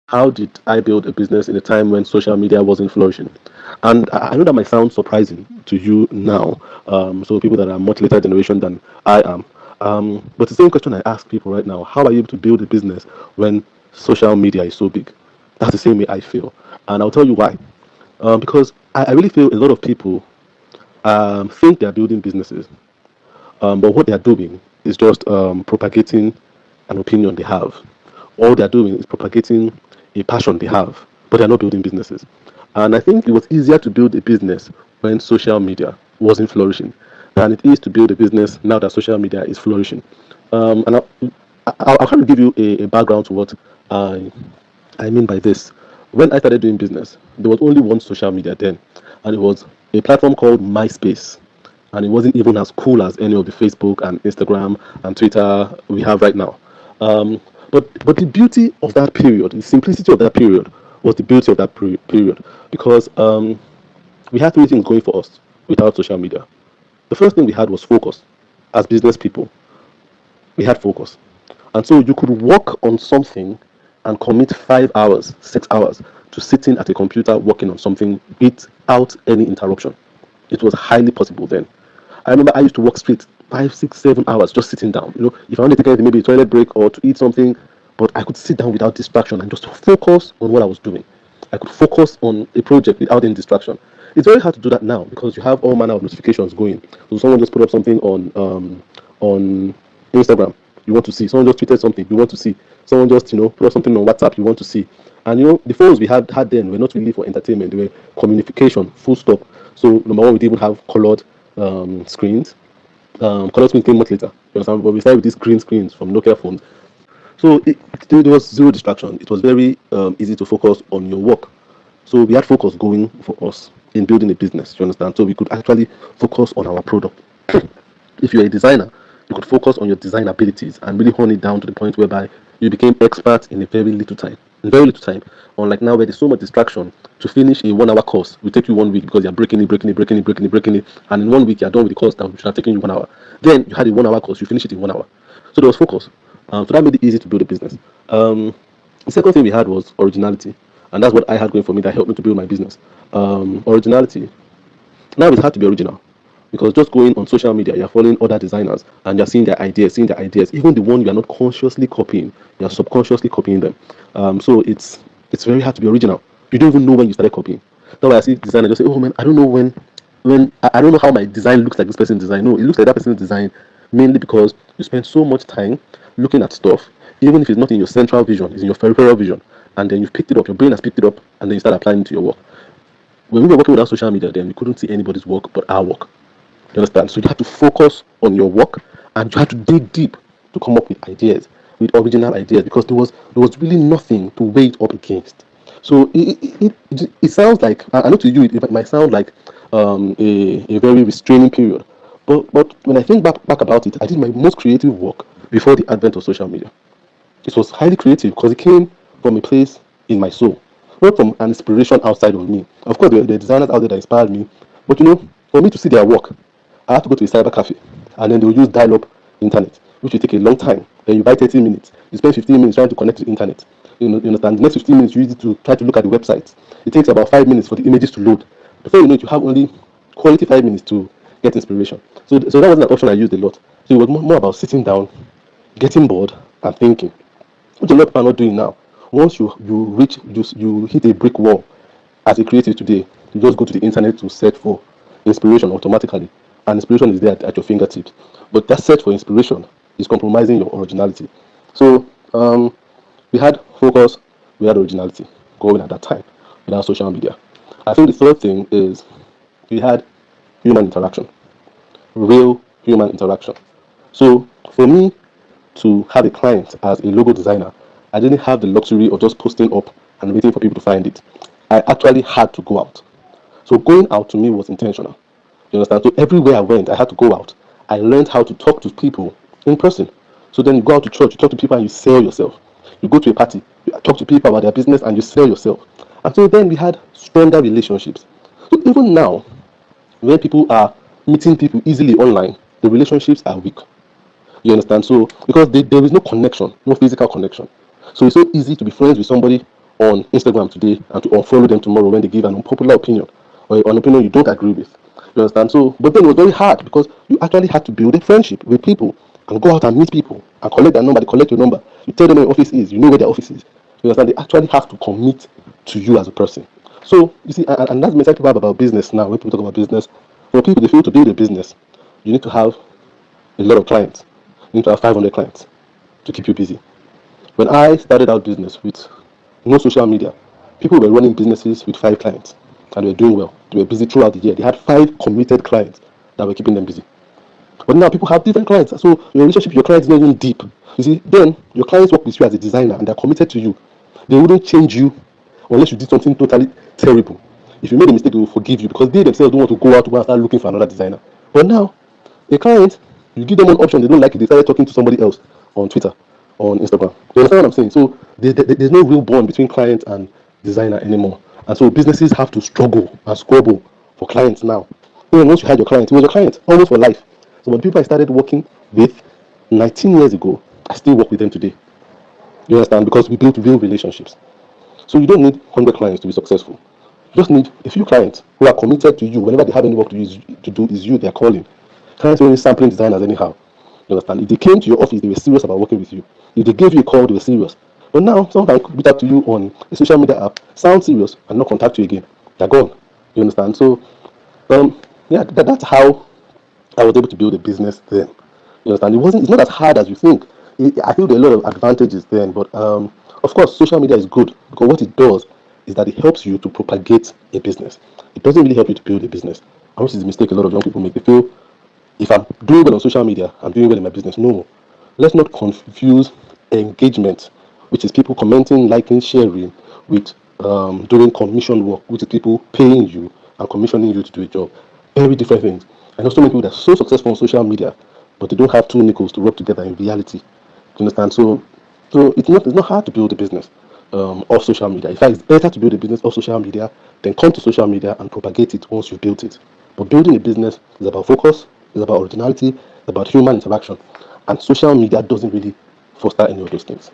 How did I build a business in a time when social media wasn't flourishing? And I know that might sound surprising to you now, so people that are much later generation than I am. But the same question I ask people right now: how are you able to build a business when social media is so big? That's the same way I feel, and I'll tell you why. Because I really feel a lot of people think they are building businesses, but what they are doing is just propagating an opinion they have. All they are doing is propagating a passion they have, but they're not building businesses. And I think it was easier to build a business when social media wasn't flourishing than it is to build a business now that social media is flourishing. And I'll kind of give you a background to what I, I mean by this. When I started doing business, there was only one social media then, and it was a platform called MySpace, and it wasn't even as cool as any of the Facebook and Instagram and Twitter we have right now. Um, but the beauty of that period, the simplicity of that period, was the beauty of that period because we had three things going for us without social media. The first thing we had was focus. As business people, we had focus, and so you could work on something and commit 5 hours, 6 hours to sitting at a computer working on something without any interruption. It was highly possible then. I remember I used to work straight 5, 6, 7 hours just sitting down. If I wanted to take anything, maybe a toilet break or to eat something, but I could sit down without distraction and just focus on what I was doing. I could focus on a project without any distraction. It's very hard to do that now because you have all manner of notifications going. So someone just put up something on Instagram, you want to see. Someone just tweeted something, you want to see. Someone just put up something on WhatsApp, you want to see. And the phones we had then were not really for entertainment; they were communication, full stop. So number one, we didn't even have colored screens. Colored screens came much later. You understand? But we started with these green screens from Nokia phones. So there was zero distraction. It was very easy to focus on your work. So we had focus going for us in building a business. You understand? So we could actually focus on our product. If you're a designer, you could focus on your design abilities and really hone it down to the point whereby you became expert in a very little time. In very little time. Unlike now where there's so much distraction, to finish a 1 hour course will take you 1 week because you're breaking it, and in 1 week you're done with the course that should have taken you 1 hour. Then you had a 1 hour course, you finish it in 1 hour. So there was focus. So that made it easy to build a business. The second thing we had was originality, and that's what I had going for me that helped me to build my business. Originality. Now it's hard to be original because just going on social media, you're following other designers and you're seeing their ideas, even the one you are not consciously copying, you're subconsciously copying them. So it's very hard to be original. You don't even know when you started copying. That's why I see designers just say, "Oh man, I don't know when I don't know how my design looks like this person's design." No, it looks like that person's design mainly because you spend so much time looking at stuff, even if it's not in your central vision, it's in your peripheral vision, and then you've picked it up. Your brain has picked it up, and then you start applying it to your work. When we were working without social media, then we couldn't see anybody's work but our work. You understand? So you have to focus on your work and you have to dig deep to come up with ideas, with original ideas, because there was really nothing to weigh it up against. So it sounds like, I know to you it might sound like a very restraining period, but when I think back about it, I did my most creative work before the advent of social media. It was highly creative because it came from a place in my soul, not from an inspiration outside of me. Of course, there are designers out there that inspired me, but for me to see their work, I have to go to a cyber cafe, and then they will use dial-up internet, which will take a long time. Then you buy 30 minutes, you spend 15 minutes trying to connect to the internet. You understand? The next 15 minutes you use it to try to look at the website. It takes about 5 minutes for the images to load. Before you know it, you have only quality 5 minutes to get inspiration. So that wasn't an option I used a lot. So it was more about sitting down, getting bored, and thinking, which a lot of people are not doing now. Once you hit a brick wall as a creative today, you just go to the internet to search for inspiration automatically, and inspiration is there at your fingertips. But that search for inspiration is compromising your originality. So we had focus, we had originality going at that time without social media. I think the third thing is we had human interaction, real human interaction. So for me to have a client as a logo designer, I didn't have the luxury of just posting up and waiting for people to find it. I actually had to go out. So going out to me was intentional. You understand? So everywhere I went, I had to go out. I learned how to talk to people in person. So then you go out to church, you talk to people and you sell yourself. You go to a party, you talk to people about their business and you sell yourself. And so then we had stronger relationships. So even now, when people are meeting people easily online, the relationships are weak. You understand? So because there is no connection, no physical connection. So it's so easy to be friends with somebody on Instagram today and to unfollow them tomorrow when they give an unpopular opinion or an opinion you don't agree with. You understand? So, but then it was very hard because you actually had to build a friendship with people and go out and meet people and collect their number. They collect your number. You tell them where your office is. You know where their office is. You understand? They actually have to commit to you as a person. So you see, and that's the message people have about business now. When people talk about business, for people they feel to build a business, you need to have a lot of clients. You need to have 500 clients to keep you busy. When I started out business with no social media, people were running businesses with 5 clients and they were doing well. They were busy throughout the year. They had 5 committed clients that were keeping them busy. But now people have different clients. So your relationship with your clients is not even deep. You see, then your clients work with you as a designer and they're committed to you. They wouldn't change you unless you did something totally terrible. If you made a mistake, they will forgive you because they themselves don't want to go out to go and start looking for another designer. But now, a client, you give them an option, they don't like it, they started talking to somebody else on Twitter, on Instagram. You understand what I'm saying? So there's no real bond between client and designer anymore. And so businesses have to struggle and squabble for clients now. Even once you had your client, it was your client almost for life. So when people I started working with 19 years ago, I still work with them today. You understand? Because we built real relationships. So you don't need 100 clients to be successful. You just need a few clients who are committed to you. Whenever they have any work to do, is you they are calling. Clients were only sampling designers anyhow. You understand? If they came to your office, they were serious about working with you. If they gave you a call, they were serious. But now, someone can reach out to you on a social media app, sound serious, and not contact you again. They're gone. You understand? So, yeah, that's how I was able to build a business then. You understand? It's not as hard as you think. I feel there are a lot of advantages then, but of course, social media is good because what it does is that it helps you to propagate a business. It doesn't really help you to build a business. And which is the mistake a lot of young people make. They feel if I'm doing well on social media, I'm doing well in my business. No, let's not confuse engagement, which is people commenting, liking, sharing, with doing commission work, which is people paying you and commissioning you to do a job. Very different things. I know so many people that are so successful on social media, but they don't have two nickels to rub together in reality. Do you understand? So it's not hard to build a business off social media. In fact, it's better to build a business off social media than come to social media and propagate it once you've built it. But building a business is about focus, it's about originality, it's about human interaction, and social media doesn't really foster any of those things.